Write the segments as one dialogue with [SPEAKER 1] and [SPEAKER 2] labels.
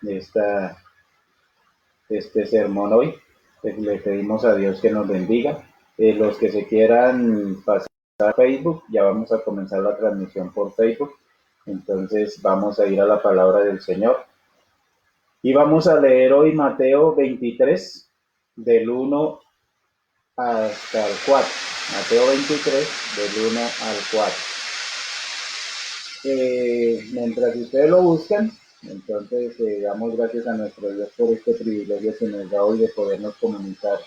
[SPEAKER 1] este sermón hoy. Le pedimos a Dios que nos bendiga. Los que se quieran pasar a Facebook, ya vamos a comenzar la transmisión por Facebook. Entonces vamos a ir a la palabra del Señor. Y vamos a leer hoy Mateo 23, del 1 hasta el 4. Mateo 23, del 1 al 4. Mientras ustedes lo buscan, entonces damos gracias a nuestro Dios por este privilegio que nos da hoy de podernos comunicar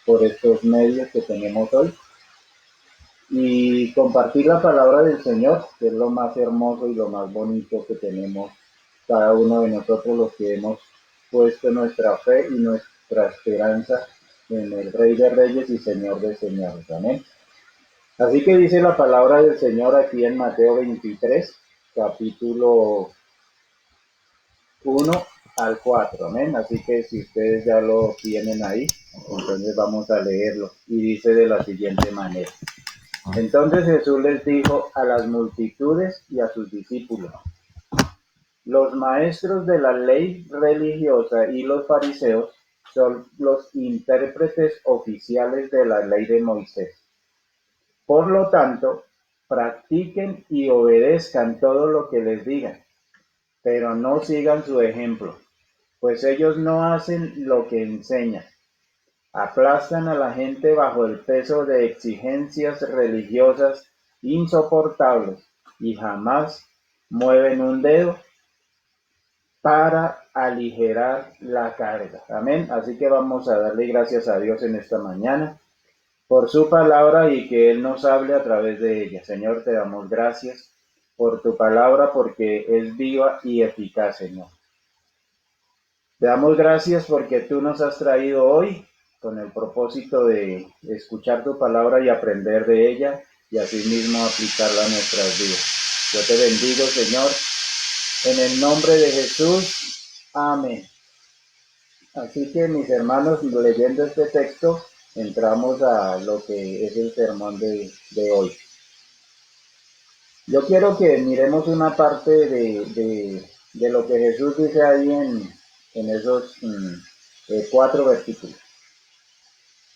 [SPEAKER 1] por estos medios que tenemos hoy y compartir la palabra del Señor, que es lo más hermoso y lo más bonito que tenemos cada uno de nosotros, los que hemos puesto nuestra fe y nuestra esperanza en el Rey de Reyes y Señor de Señores. Amén. Así que dice la palabra del Señor aquí en Mateo 23, capítulo 1 al 4, amén. Así que si ustedes ya lo tienen ahí, entonces vamos a leerlo. Y dice de la siguiente manera. Entonces Jesús les dijo a las multitudes y a sus discípulos: los maestros de la ley religiosa y los fariseos son los intérpretes oficiales de la ley de Moisés. Por lo tanto, practiquen y obedezcan todo lo que les digan, pero no sigan su ejemplo, pues ellos no hacen lo que enseñan. Aplastan a la gente bajo el peso de exigencias religiosas insoportables y jamás mueven un dedo para aligerar la carga. Amén. Así que vamos a darle gracias a Dios en esta mañana por su palabra y que Él nos hable a través de ella. Señor, te damos gracias por tu palabra porque es viva y eficaz, Señor. Te damos gracias porque tú nos has traído hoy con el propósito de escuchar tu palabra y aprender de ella y así mismo aplicarla a nuestras vidas. Yo te bendigo, Señor, en el nombre de Jesús. Amén. Así que, mis hermanos, leyendo este texto, entramos a lo que es el sermón de hoy. Yo quiero que miremos una parte de lo que Jesús dice ahí en esos 4 versículos.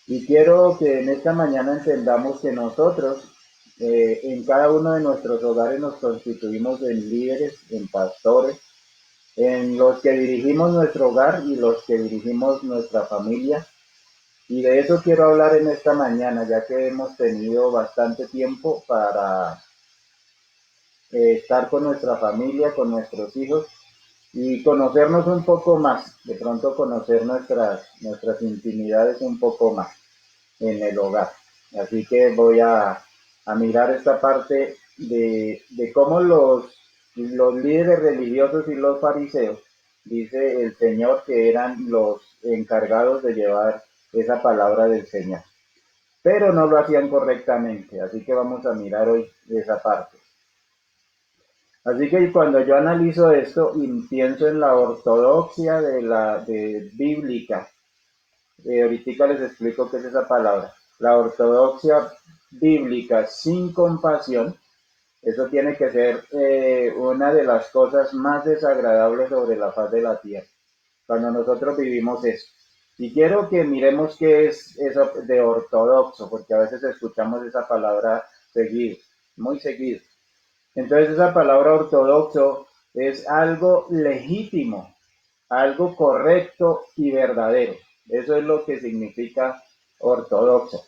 [SPEAKER 1] Y quiero que en esta mañana entendamos que nosotros, en cada uno de nuestros hogares, nos constituimos en líderes, en pastores, en los que dirigimos nuestro hogar y los que dirigimos nuestra familia. Y de eso quiero hablar en esta mañana, ya que hemos tenido bastante tiempo para estar con nuestra familia, con nuestros hijos y conocernos un poco más, de pronto conocer nuestras intimidades un poco más en el hogar. Así que voy a mirar esta parte de cómo los líderes religiosos y los fariseos, dice el Señor, que eran los encargados de llevar esa palabra del Señor, pero no lo hacían correctamente. Así que vamos a mirar hoy esa parte. Así que cuando yo analizo esto y pienso en la ortodoxia de bíblica, ahorita les explico qué es esa palabra. La ortodoxia bíblica sin compasión, eso tiene que ser una de las cosas más desagradables sobre la faz de la tierra, cuando nosotros vivimos eso. Y quiero que miremos qué es eso de ortodoxo, porque a veces escuchamos esa palabra seguido, muy seguido. Entonces esa palabra ortodoxo es algo legítimo, algo correcto y verdadero. Eso es lo que significa ortodoxo.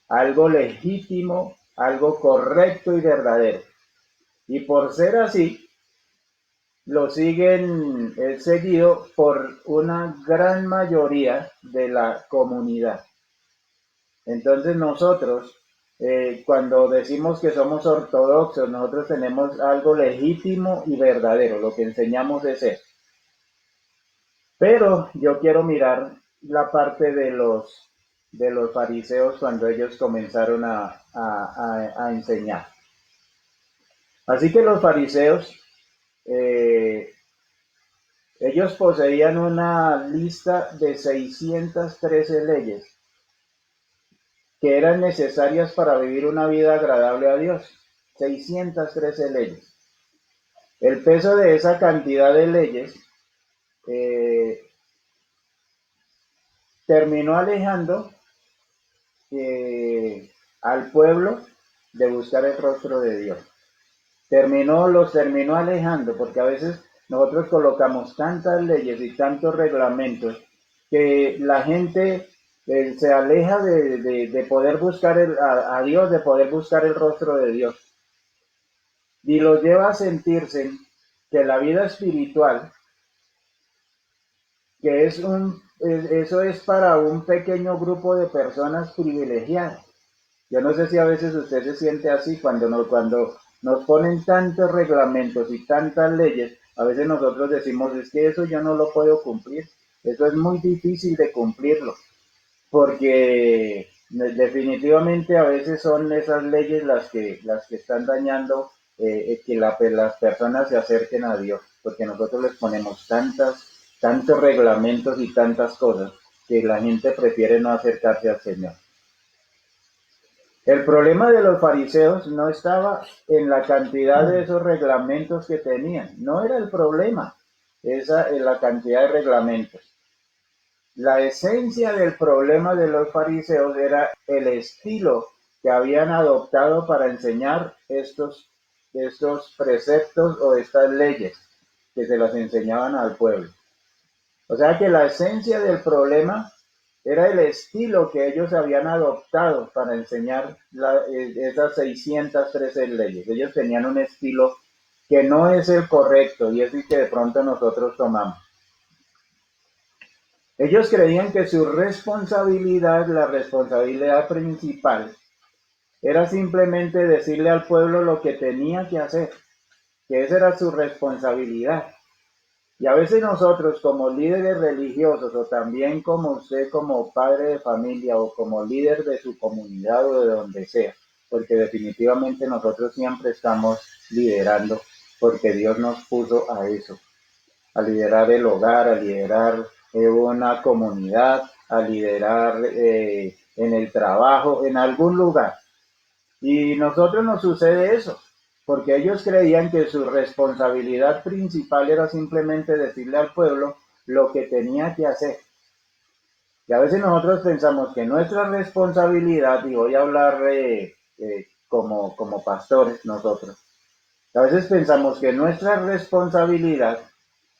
[SPEAKER 1] Algo legítimo, algo correcto y verdadero. Y por ser así, lo siguen seguido por una gran mayoría de la comunidad. Entonces nosotros, cuando decimos que somos ortodoxos, nosotros tenemos algo legítimo y verdadero. Lo que enseñamos es eso. Pero yo quiero mirar la parte de los fariseos cuando ellos comenzaron a enseñar. Así que los fariseos, ellos poseían una lista de 613 leyes que eran necesarias para vivir una vida agradable a Dios. 613 leyes. El peso de esa cantidad de leyes eh, terminó alejando al pueblo de buscar el rostro de Dios. Los terminó alejando, porque a veces nosotros colocamos tantas leyes y tantos reglamentos que la gente se aleja de poder buscar a Dios, de poder buscar el rostro de Dios. Y los lleva a sentirse que la vida espiritual, que eso es para un pequeño grupo de personas privilegiadas. Yo no sé si a veces usted se siente así cuando nos ponen tantos reglamentos y tantas leyes, a veces nosotros decimos, es que eso yo no lo puedo cumplir, eso es muy difícil de cumplirlo, porque definitivamente a veces son esas leyes las que están dañando que las personas se acerquen a Dios, porque nosotros les ponemos tantos reglamentos y tantas cosas que la gente prefiere no acercarse al Señor. El problema de los fariseos no estaba en la cantidad de esos reglamentos que tenían, no era el problema, en la cantidad de reglamentos. La esencia del problema de los fariseos era el estilo que habían adoptado para enseñar estos preceptos o estas leyes que se las enseñaban al pueblo. O sea que la esencia del problema era el estilo que ellos habían adoptado para enseñar esas 613 leyes. Ellos tenían un estilo que no es el correcto y es el que de pronto nosotros tomamos. Ellos creían que su responsabilidad, la responsabilidad principal, era simplemente decirle al pueblo lo que tenía que hacer, que esa era su responsabilidad. Y a veces nosotros como líderes religiosos o también como usted como padre de familia o como líder de su comunidad o de donde sea, porque definitivamente nosotros siempre estamos liderando porque Dios nos puso a eso, a liderar el hogar, a liderar una comunidad, a liderar en el trabajo, en algún lugar. Y nosotros nos sucede eso, porque ellos creían que su responsabilidad principal era simplemente decirle al pueblo lo que tenía que hacer. Y a veces nosotros pensamos que nuestra responsabilidad, y voy a hablar como pastores nosotros, a veces pensamos que nuestra responsabilidad,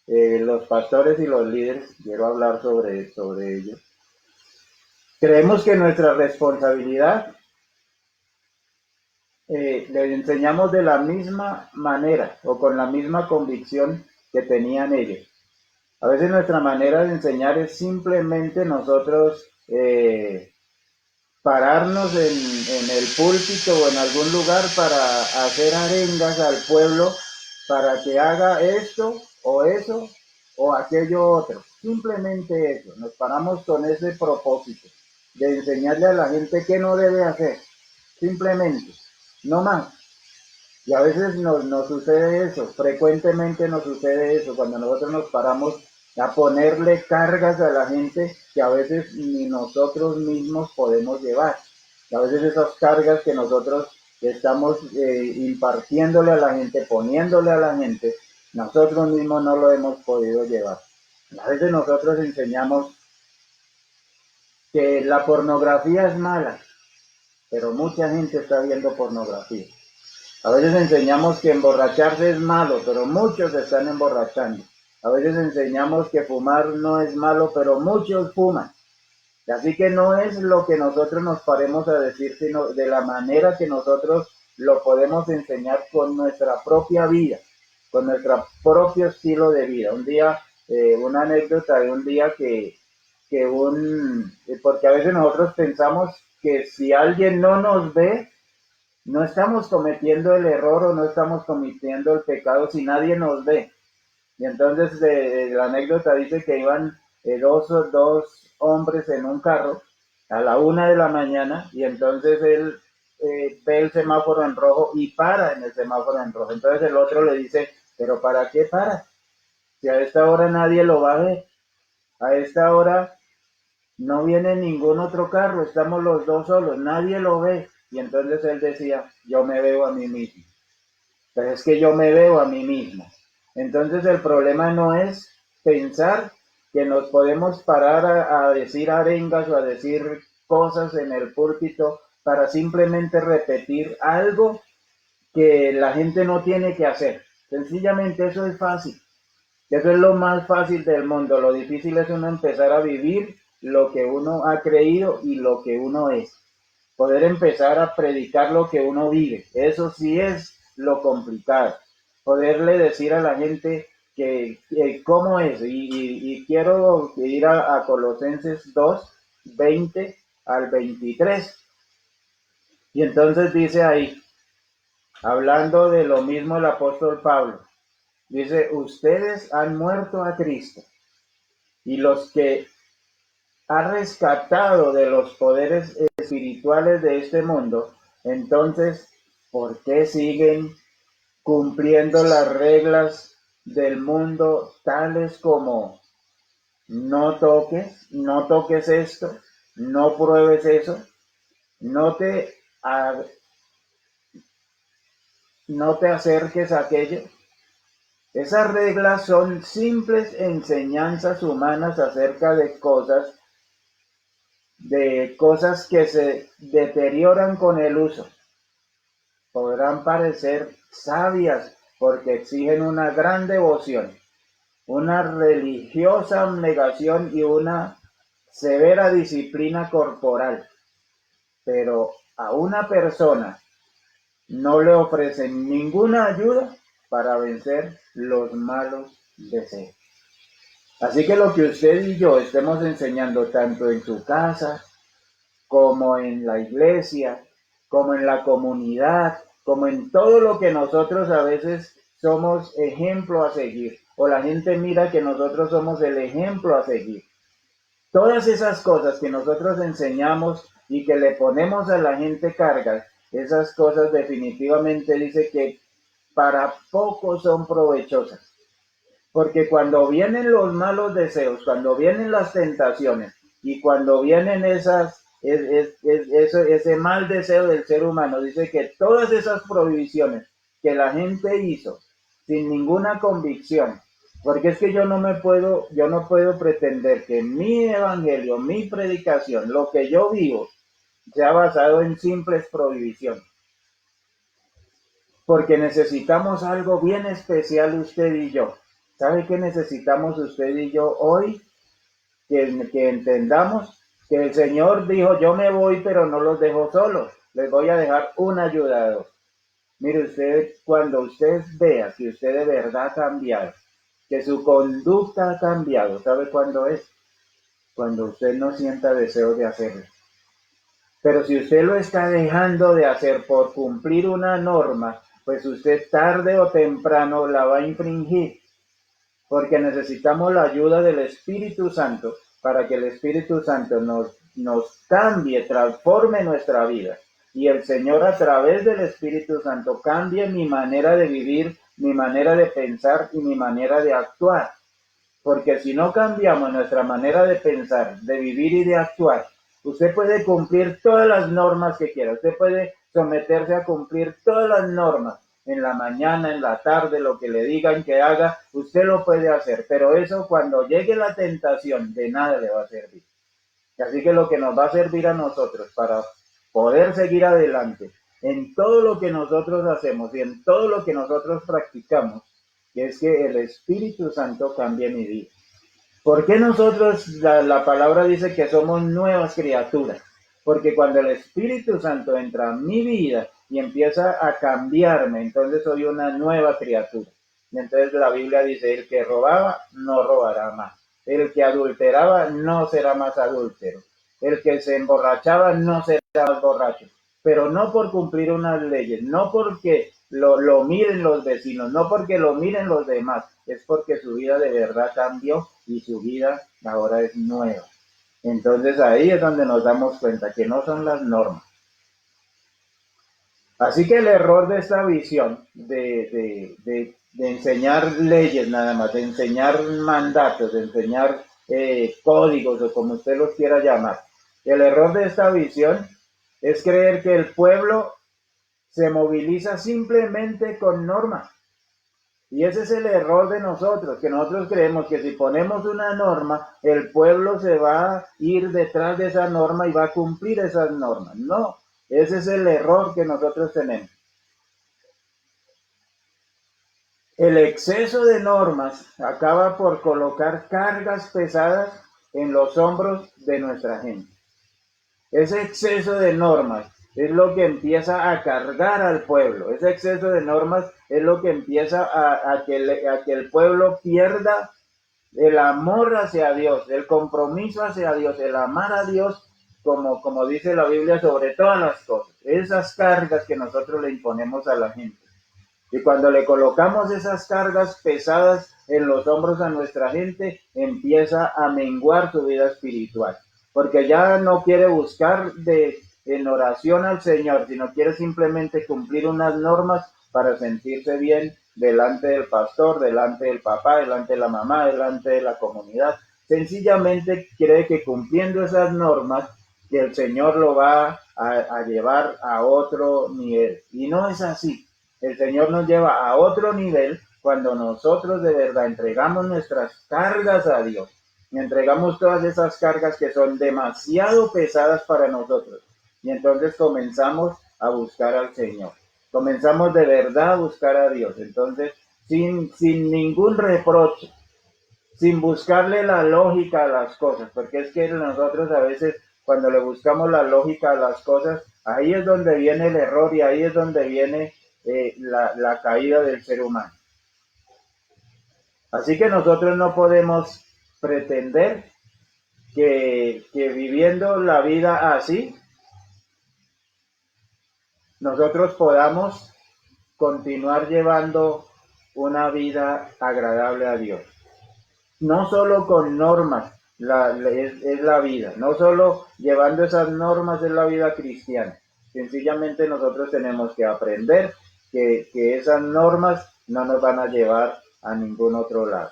[SPEAKER 1] los pastores y los líderes, quiero hablar sobre ello, creemos que nuestra responsabilidad les enseñamos de la misma manera o con la misma convicción que tenían ellos. A veces nuestra manera de enseñar es simplemente nosotros pararnos en el púlpito o en algún lugar para hacer arengas al pueblo para que haga esto o eso o aquello otro. Simplemente eso. Nos paramos con ese propósito de enseñarle a la gente qué no debe hacer. Simplemente. No más. Y a veces nos sucede eso, frecuentemente nos sucede eso, cuando nosotros nos paramos a ponerle cargas a la gente que a veces ni nosotros mismos podemos llevar. Y a veces esas cargas que nosotros estamos impartiéndole a la gente, poniéndole a la gente, nosotros mismos no lo hemos podido llevar. A veces nosotros enseñamos que la pornografía es mala, pero mucha gente está viendo pornografía. A veces enseñamos que emborracharse es malo, pero muchos se están emborrachando. A veces enseñamos que fumar no es malo, pero muchos fuman. Así que no es lo que nosotros nos paremos a decir, sino de la manera que nosotros lo podemos enseñar con nuestra propia vida, con nuestro propio estilo de vida. Un día, una anécdota de un día porque a veces nosotros pensamos que si alguien no nos ve, no estamos cometiendo el error o no estamos cometiendo el pecado si nadie nos ve. Y entonces la anécdota dice que iban dos hombres en un carro a la 1 de la mañana y entonces él ve el semáforo en rojo y para en el semáforo en rojo. Entonces el otro le dice, ¿pero para qué para? Si a esta hora nadie lo va a ver, a esta hora no viene ningún otro carro, estamos los dos solos, nadie lo ve. Y entonces él decía, yo me veo a mí mismo. Pero es que yo me veo a mí mismo. Entonces el problema no es pensar que nos podemos parar a decir arengas o a decir cosas en el púlpito para simplemente repetir algo que la gente no tiene que hacer. Sencillamente eso es fácil. Eso es lo más fácil del mundo. Lo difícil es uno empezar a vivir lo que uno ha creído y lo que uno es. Poder empezar a predicar lo que uno vive. Eso sí es lo complicado. Poderle decir a la gente que cómo es. Y quiero ir a Colosenses 2, 20 al 23. Y entonces dice ahí, hablando de lo mismo el apóstol Pablo, dice, ustedes han muerto a Cristo y los que ha rescatado de los poderes espirituales de este mundo, entonces, ¿por qué siguen cumpliendo las reglas del mundo tales como no toques esto, no pruebes eso, no te, no te acerques a aquello? Esas reglas son simples enseñanzas humanas acerca de cosas que se deterioran con el uso. Podrán parecer sabias porque exigen una gran devoción, una religiosa abnegación y una severa disciplina corporal, pero a una persona no le ofrecen ninguna ayuda para vencer los malos deseos. Así que lo que usted y yo estemos enseñando tanto en su casa, como en la iglesia, como en la comunidad, como en todo lo que nosotros a veces somos ejemplo a seguir, o la gente mira que nosotros somos el ejemplo a seguir. Todas esas cosas que nosotros enseñamos y que le ponemos a la gente cargas, esas cosas definitivamente dice que para poco son provechosas. Porque cuando vienen los malos deseos, cuando vienen las tentaciones y cuando vienen ese mal deseo del ser humano, dice que todas esas prohibiciones que la gente hizo sin ninguna convicción, porque es que yo no puedo pretender que mi evangelio, mi predicación, lo que yo vivo, sea basado en simples prohibiciones. Porque necesitamos algo bien especial usted y yo. ¿Sabe qué necesitamos usted y yo hoy? Que entendamos que el Señor dijo, yo me voy, pero no los dejo solos. Les voy a dejar un ayudador. Mire usted, cuando usted vea que usted de verdad ha cambiado, que su conducta ha cambiado, ¿sabe cuándo es? Cuando usted no sienta deseo de hacerlo. Pero si usted lo está dejando de hacer por cumplir una norma, pues usted tarde o temprano la va a infringir, porque necesitamos la ayuda del Espíritu Santo para que el Espíritu Santo nos cambie, transforme nuestra vida. Y el Señor a través del Espíritu Santo cambie mi manera de vivir, mi manera de pensar y mi manera de actuar. Porque si no cambiamos nuestra manera de pensar, de vivir y de actuar, usted puede cumplir todas las normas que quiera, usted puede someterse a cumplir todas las normas, en la mañana, en la tarde, lo que le digan que haga, usted lo puede hacer, pero eso cuando llegue la tentación, de nada le va a servir. Así que lo que nos va a servir a nosotros para poder seguir adelante en todo lo que nosotros hacemos y en todo lo que nosotros practicamos, es que el Espíritu Santo cambie mi vida. ¿Por qué nosotros, la palabra dice que somos nuevas criaturas? Porque cuando el Espíritu Santo entra en mi vida y empieza a cambiarme, entonces soy una nueva criatura. Y entonces la Biblia dice, el que robaba, no robará más. El que adulteraba, no será más adúltero. El que se emborrachaba, no será más borracho. Pero no por cumplir unas leyes, no porque lo miren los vecinos, no porque lo miren los demás, es porque su vida de verdad cambió y su vida ahora es nueva. Entonces ahí es donde nos damos cuenta que no son las normas. Así que el error de esta visión de enseñar leyes nada más, de enseñar mandatos, de enseñar códigos o como usted los quiera llamar, el error de esta visión es creer que el pueblo se moviliza simplemente con normas. Y ese es el error de nosotros, que nosotros creemos que si ponemos una norma, el pueblo se va a ir detrás de esa norma y va a cumplir esas normas. No, ese es el error que nosotros tenemos. El exceso de normas acaba por colocar cargas pesadas en los hombros de nuestra gente. Ese exceso de normas es lo que empieza a cargar al pueblo. Ese exceso de normas es lo que empieza a que el pueblo pierda el amor hacia Dios, el compromiso hacia Dios, el amar a Dios como dice la Biblia sobre todas las cosas. Esas cargas que nosotros le imponemos a la gente. Y cuando le colocamos esas cargas pesadas en los hombros a nuestra gente, empieza a menguar su vida espiritual. Porque ya no quiere buscar en oración al Señor, sino quiere simplemente cumplir unas normas para sentirse bien delante del pastor, delante del papá, delante de la mamá, delante de la comunidad. Sencillamente cree que cumpliendo esas normas, que el Señor lo va a llevar a otro nivel. Y no es así. El Señor nos lleva a otro nivel cuando nosotros de verdad entregamos nuestras cargas a Dios. Y entregamos todas esas cargas que son demasiado pesadas para nosotros. Y entonces comenzamos a buscar al Señor. Comenzamos de verdad a buscar a Dios. Entonces, sin ningún reproche, sin buscarle la lógica a las cosas, porque es que nosotros a veces cuando le buscamos la lógica a las cosas, ahí es donde viene el error y ahí es donde viene la caída del ser humano. Así que nosotros no podemos pretender que viviendo la vida así, nosotros podamos continuar llevando una vida agradable a Dios. No solo con normas es la vida, no solo llevando esas normas es la vida cristiana. Sencillamente nosotros tenemos que aprender que esas normas no nos van a llevar a ningún otro lado.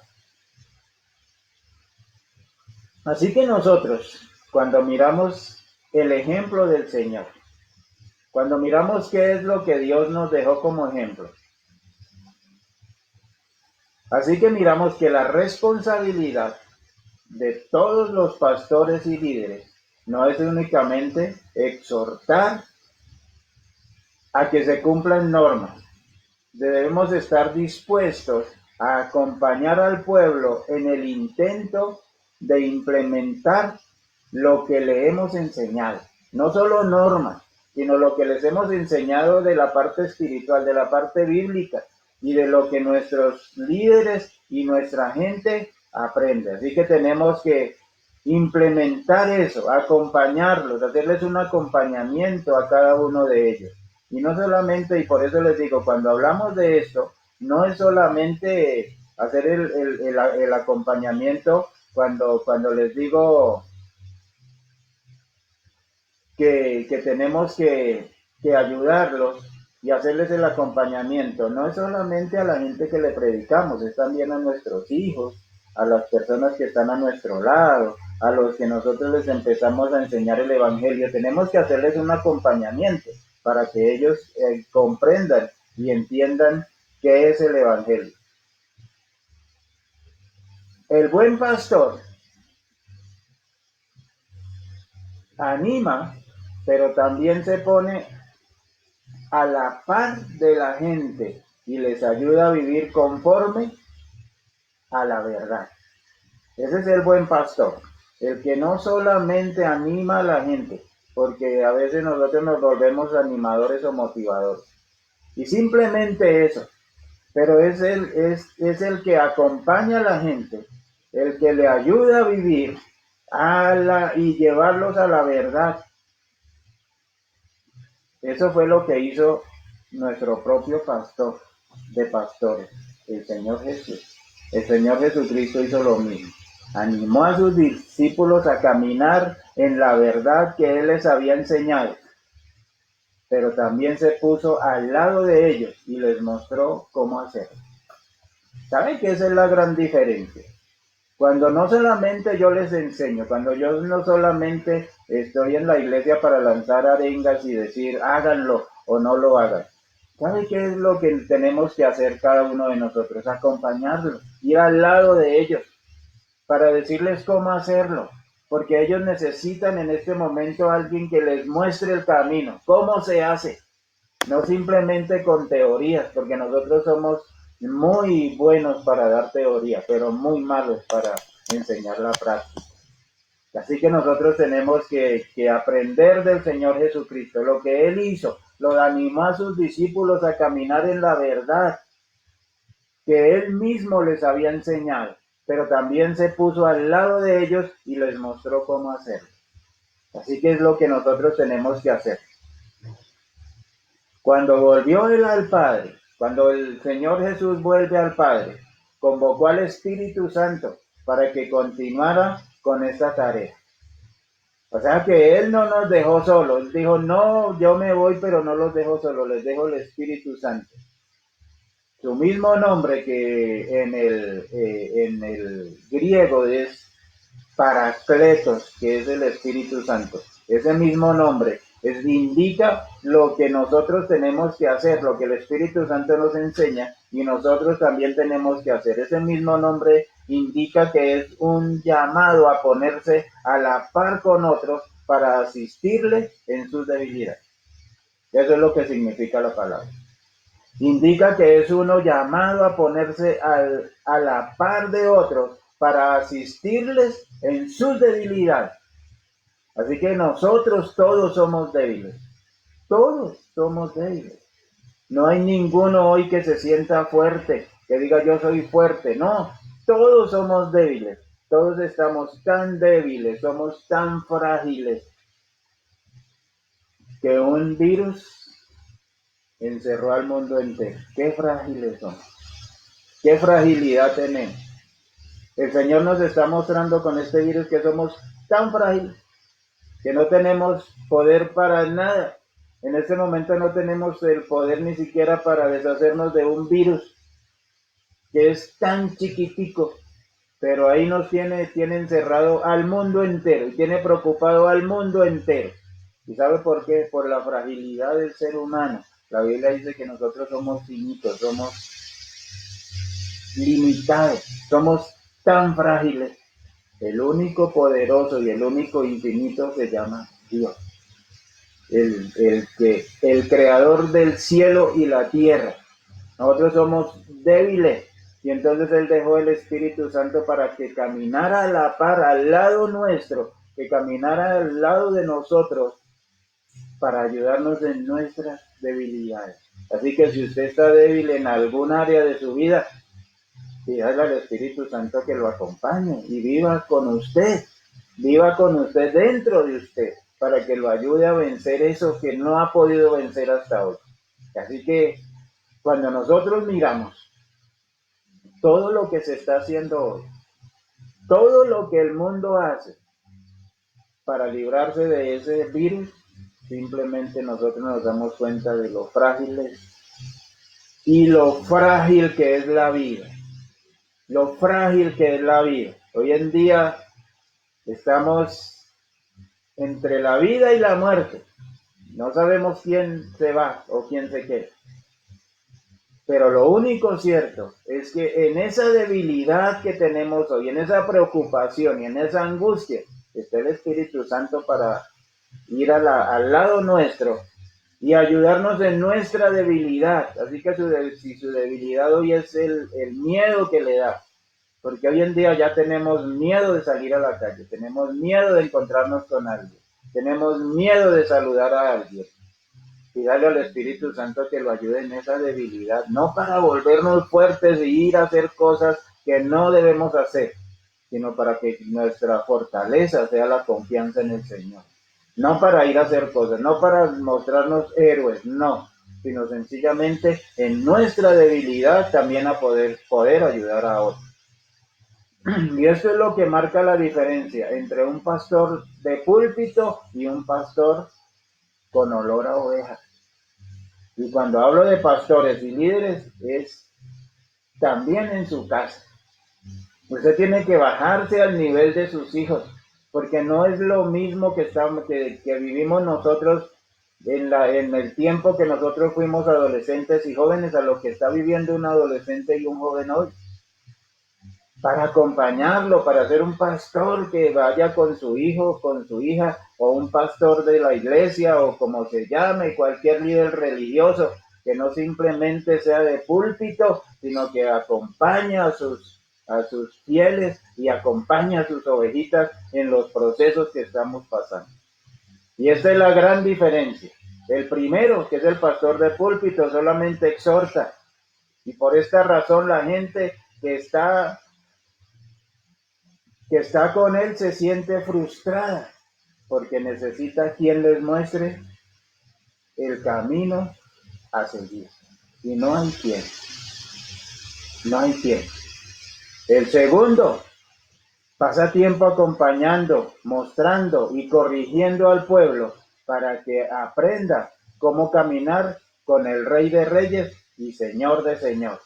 [SPEAKER 1] Así que nosotros, cuando miramos el ejemplo del Señor, cuando miramos qué es lo que Dios nos dejó como ejemplo, así que miramos que la responsabilidad de todos los pastores y líderes no es únicamente exhortar a que se cumplan normas. Debemos estar dispuestos a acompañar al pueblo en el intento de implementar lo que le hemos enseñado. No solo normas, sino lo que les hemos enseñado de la parte espiritual, de la parte bíblica y de lo que nuestros líderes y nuestra gente aprende. Así que tenemos que implementar eso, acompañarlos, hacerles un acompañamiento a cada uno de ellos. Y no solamente, y por eso les digo, cuando hablamos de esto, no es solamente hacer el acompañamiento cuando les digo que tenemos que ayudarlos y hacerles el acompañamiento. No es solamente a la gente que le predicamos, es también a nuestros hijos, a las personas que están a nuestro lado, a los que nosotros les empezamos a enseñar el Evangelio. Tenemos que hacerles un acompañamiento para que ellos comprendan y entiendan qué es el Evangelio. El buen pastor anima, pero también se pone a la par de la gente y les ayuda a vivir conforme a la verdad. Ese es el buen pastor, el que no solamente anima a la gente, porque a veces nosotros nos volvemos animadores o motivadores, y simplemente eso, pero es el que acompaña a la gente, el que le ayuda a vivir y llevarlos a la verdad. Eso fue lo que hizo nuestro propio pastor de pastores, el Señor Jesús. El Señor Jesucristo hizo lo mismo. Animó a sus discípulos a caminar en la verdad que Él les había enseñado, pero también se puso al lado de ellos y les mostró cómo hacerlo. ¿Saben que esa es la gran diferencia? Cuando no solamente yo les enseño, cuando yo no solamente estoy en la iglesia para lanzar arengas y decir háganlo o no lo hagan, ¿Sabe qué es lo que tenemos que hacer cada uno de nosotros? Acompañarlos, ir al lado de ellos para decirles cómo hacerlo, porque ellos necesitan en este momento a alguien que les muestre el camino, cómo se hace, no simplemente con teorías, porque nosotros somos muy buenos para dar teoría, pero muy malos para enseñar la práctica. Así que nosotros tenemos que aprender del Señor Jesucristo, lo que Él hizo, lo animó a sus discípulos a caminar en la verdad que Él mismo les había enseñado, pero también se puso al lado de ellos y les mostró cómo hacerlo. Así que es lo que nosotros tenemos que hacer. Cuando volvió Él al Padre, cuando el Señor Jesús vuelve al Padre, convocó al Espíritu Santo para que continuara con esta tarea. O sea que Él no nos dejó solos. Él dijo, no, yo me voy, pero no los dejo solos, les dejo el Espíritu Santo. Su mismo nombre que en el griego es Paracletos, que es el Espíritu Santo. Ese mismo nombre indica lo que nosotros tenemos que hacer, lo que el Espíritu Santo nos enseña y nosotros también tenemos que hacer. Ese mismo nombre indica que es un llamado a ponerse a la par con otros para asistirle en sus debilidades. Eso es lo que significa la palabra. Indica que es uno llamado a ponerse a la par de otros para asistirles en sus debilidades. Así que nosotros todos somos débiles. Todos somos débiles. No hay ninguno hoy que se sienta fuerte, que diga yo soy fuerte. No, todos somos débiles. Todos estamos tan débiles, somos tan frágiles que un virus encerró al mundo entero. Qué frágiles somos. Qué fragilidad tenemos. El Señor nos está mostrando con este virus que somos tan frágiles, que no tenemos poder para nada. En este momento no tenemos el poder ni siquiera para deshacernos de un virus que es tan chiquitico, pero ahí nos tiene encerrado al mundo entero y tiene preocupado al mundo entero. ¿Y sabe por qué? Por la fragilidad del ser humano. La Biblia dice que nosotros somos finitos, somos limitados, somos tan frágiles. El único poderoso y el único infinito se llama Dios. El creador del cielo y la tierra. Nosotros somos débiles y entonces Él dejó el Espíritu Santo para que caminara a la par, al lado nuestro, que caminara al lado de nosotros para ayudarnos en nuestras debilidades. Así que si usted está débil en algún área de su vida, pídale al Espíritu Santo que lo acompañe y viva con usted dentro de usted, para que lo ayude a vencer eso que no ha podido vencer hasta hoy. Así que cuando nosotros miramos todo lo que se está haciendo hoy, todo lo que el mundo hace para librarse de ese virus, simplemente nosotros nos damos cuenta de lo frágiles y lo frágil que es la vida. Lo frágil que es la vida. Hoy en día estamos entre la vida y la muerte. No sabemos quién se va o quién se queda. Pero lo único cierto es que en esa debilidad que tenemos hoy, en esa preocupación y en esa angustia, está el Espíritu Santo para ir al lado nuestro y ayudarnos en nuestra debilidad. Así que si su debilidad hoy es el miedo que le da, porque hoy en día ya tenemos miedo de salir a la calle, tenemos miedo de encontrarnos con alguien, tenemos miedo de saludar a alguien. Pídale al Espíritu Santo que lo ayude en esa debilidad, no para volvernos fuertes y ir a hacer cosas que no debemos hacer, sino para que nuestra fortaleza sea la confianza en el Señor. No para ir a hacer cosas, no para mostrarnos héroes, no, sino sencillamente en nuestra debilidad también a poder ayudar a otros. Y eso es lo que marca la diferencia entre un pastor de púlpito y un pastor con olor a oveja. Y cuando hablo de pastores y líderes, es también en su casa. Usted tiene que bajarse al nivel de sus hijos, porque no es lo mismo que vivimos nosotros en el tiempo que nosotros fuimos adolescentes y jóvenes a lo que está viviendo un adolescente y un joven hoy. Para acompañarlo, para ser un pastor que vaya con su hijo, con su hija, o un pastor de la iglesia, o como se llame, cualquier líder religioso, que no simplemente sea de púlpito, sino que acompañe a sus fieles y acompañe a sus ovejitas en los procesos que estamos pasando. Y esta es la gran diferencia. El primero, que es el pastor de púlpito, solamente exhorta. Y por esta razón la gente que está con él se siente frustrada, porque necesita quien les muestre el camino a seguir. Y no hay quien. No hay quien. El segundo pasa tiempo acompañando, mostrando y corrigiendo al pueblo para que aprenda cómo caminar con el Rey de Reyes y Señor de Señores.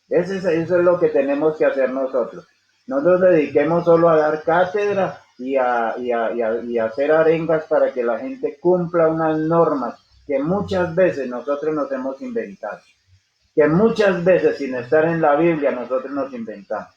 [SPEAKER 1] Eso es lo que tenemos que hacer nosotros. No nos dediquemos solo a dar cátedra y a hacer arengas para que la gente cumpla unas normas que muchas veces nosotros nos hemos inventado. Que muchas veces sin estar en la Biblia nosotros nos inventamos.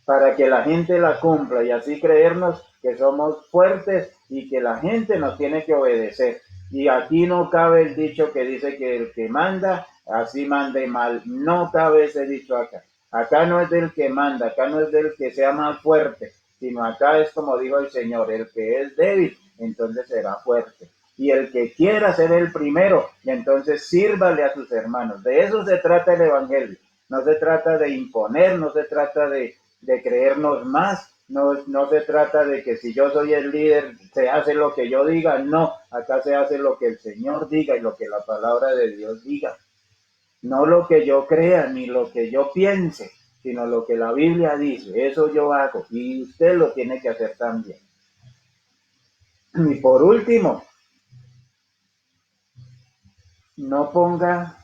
[SPEAKER 1] Para que la gente la cumpla y así creernos que somos fuertes y que la gente nos tiene que obedecer. Y aquí no cabe el dicho que dice que el que manda, así mande mal. No cabe ese dicho acá. Acá no es del que manda, acá no es del que sea más fuerte, sino acá es como dijo el Señor, el que es débil, entonces será fuerte. Y el que quiera ser el primero, entonces sírvale a sus hermanos. De eso se trata el Evangelio. No se trata de imponer, no se trata de creernos más, no se trata de que si yo soy el líder se hace lo que yo diga, no, acá se hace lo que el Señor diga y lo que la palabra de Dios diga, no lo que yo crea ni lo que yo piense, sino lo que la Biblia dice, eso yo hago y usted lo tiene que hacer también. Y por último, no ponga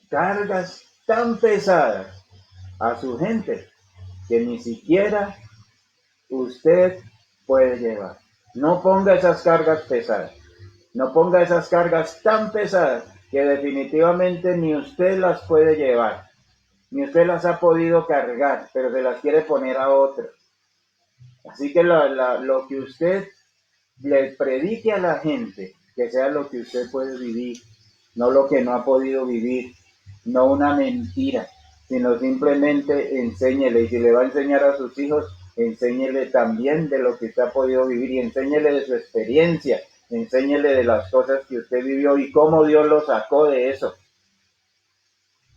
[SPEAKER 1] cargas tan pesadas a su gente que ni siquiera usted puede llevar. No ponga esas cargas pesadas. No ponga esas cargas tan pesadas que definitivamente ni usted las puede llevar. Ni usted las ha podido cargar, pero se las quiere poner a otros. Así que lo que usted le predique a la gente, que sea lo que usted puede vivir, no lo que no ha podido vivir, no una mentira, sino simplemente enséñele. Y si le va a enseñar a sus hijos, enséñele también de lo que usted ha podido vivir y enséñele de su experiencia, enséñele de las cosas que usted vivió y cómo Dios lo sacó de eso.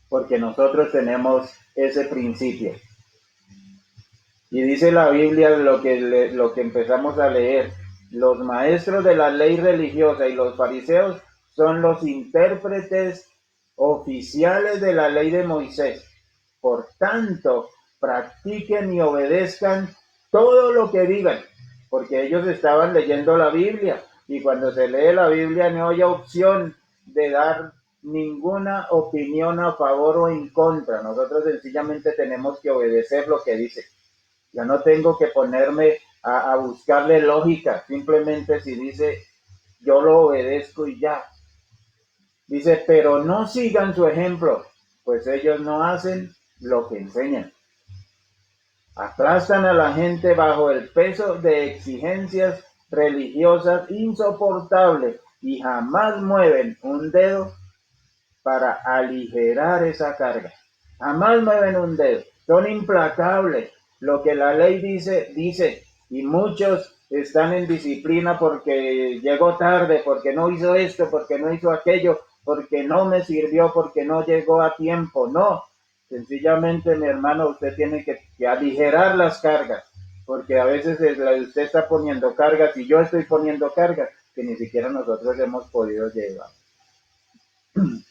[SPEAKER 1] Porque nosotros tenemos ese principio. Y dice la Biblia lo que empezamos a leer. Los maestros de la ley religiosa y los fariseos son los intérpretes oficiales de la ley de Moisés. Por tanto, practiquen y obedezcan todo lo que digan, porque ellos estaban leyendo la Biblia y cuando se lee la Biblia no hay opción de dar ninguna opinión a favor o en contra. Nosotros sencillamente tenemos que obedecer lo que dice. Yo no tengo que ponerme a buscarle lógica, simplemente si dice, yo lo obedezco y ya. Dice, pero no sigan su ejemplo, pues ellos no hacen lo que enseñan. Aplastan a la gente bajo el peso de exigencias religiosas insoportables y jamás mueven un dedo para aligerar esa carga. Jamás mueven un dedo. Son implacables. Lo que la ley dice, dice. Y muchos están en disciplina porque llegó tarde, porque no hizo esto, porque no hizo aquello, porque no me sirvió, porque no llegó a tiempo. No. Sencillamente, mi hermano, usted tiene que aligerar las cargas, porque a veces usted está poniendo cargas y yo estoy poniendo cargas que ni siquiera nosotros hemos podido llevar.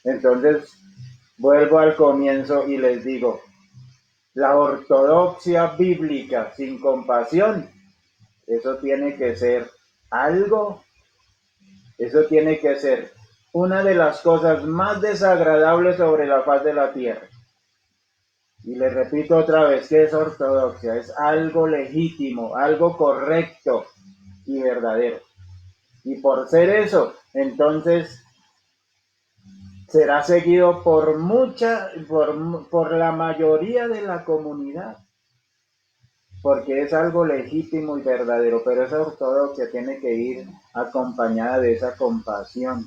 [SPEAKER 1] Entonces, vuelvo al comienzo y les digo, la ortodoxia bíblica sin compasión, eso tiene que ser algo, eso tiene que ser una de las cosas más desagradables sobre la faz de la tierra. Y les repito otra vez, ¿qué es ortodoxia? Es algo legítimo, algo correcto y verdadero. Y por ser eso, entonces será seguido por la mayoría de la comunidad, porque es algo legítimo y verdadero, pero esa ortodoxia tiene que ir acompañada de esa compasión,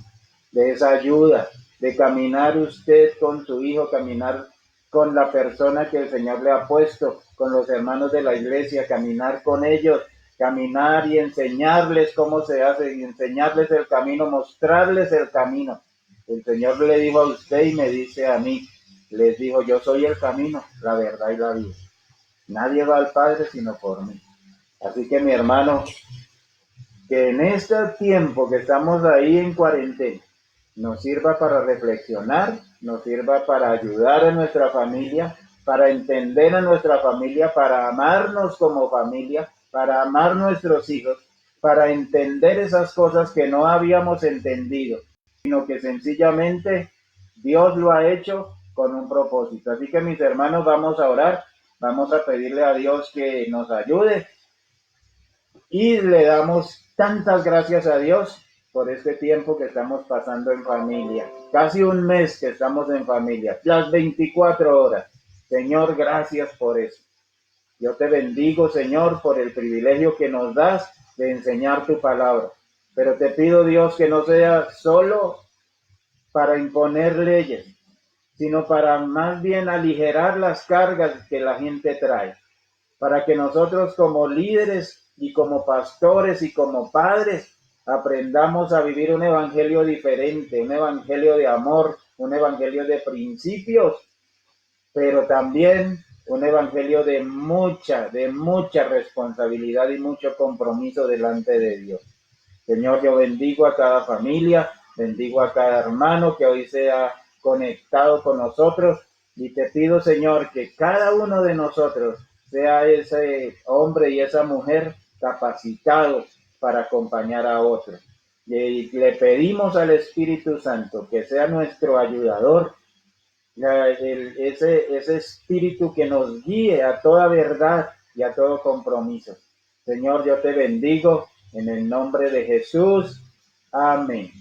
[SPEAKER 1] de esa ayuda, de caminar usted con su hijo, caminar con la persona que el Señor le ha puesto, con los hermanos de la iglesia, caminar con ellos, caminar y enseñarles cómo se hace, y enseñarles el camino, mostrarles el camino. El Señor le dijo a usted y me dice a mí, les dijo, yo soy el camino, la verdad y la vida. Nadie va al Padre sino por mí. Así que mi hermano, que en este tiempo que estamos ahí en cuarentena, nos sirva para reflexionar, nos sirva para ayudar a nuestra familia, para entender a nuestra familia, para amarnos como familia, para amar nuestros hijos, para entender esas cosas que no habíamos entendido, sino que sencillamente Dios lo ha hecho con un propósito. Así que mis hermanos, vamos a orar, vamos a pedirle a Dios que nos ayude y le damos tantas gracias a Dios por este tiempo que estamos pasando en familia. Casi un mes que estamos en familia, las 24 horas. Señor, gracias por eso. Yo te bendigo, Señor, por el privilegio que nos das de enseñar tu palabra. Pero te pido, Dios, que no sea solo para imponer leyes, sino para más bien aligerar las cargas que la gente trae, para que nosotros como líderes y como pastores y como padres aprendamos a vivir un evangelio diferente, un evangelio de amor, un evangelio de principios, pero también un evangelio de mucha responsabilidad y mucho compromiso delante de Dios. Señor, yo bendigo a cada familia, bendigo a cada hermano que hoy se ha conectado con nosotros y te pido, Señor, que cada uno de nosotros sea ese hombre y esa mujer capacitado para acompañar a otros. Y le pedimos al Espíritu Santo que sea nuestro ayudador, ese espíritu que nos guíe a toda verdad y a todo compromiso. Señor, yo te bendigo en el nombre de Jesús. Amén.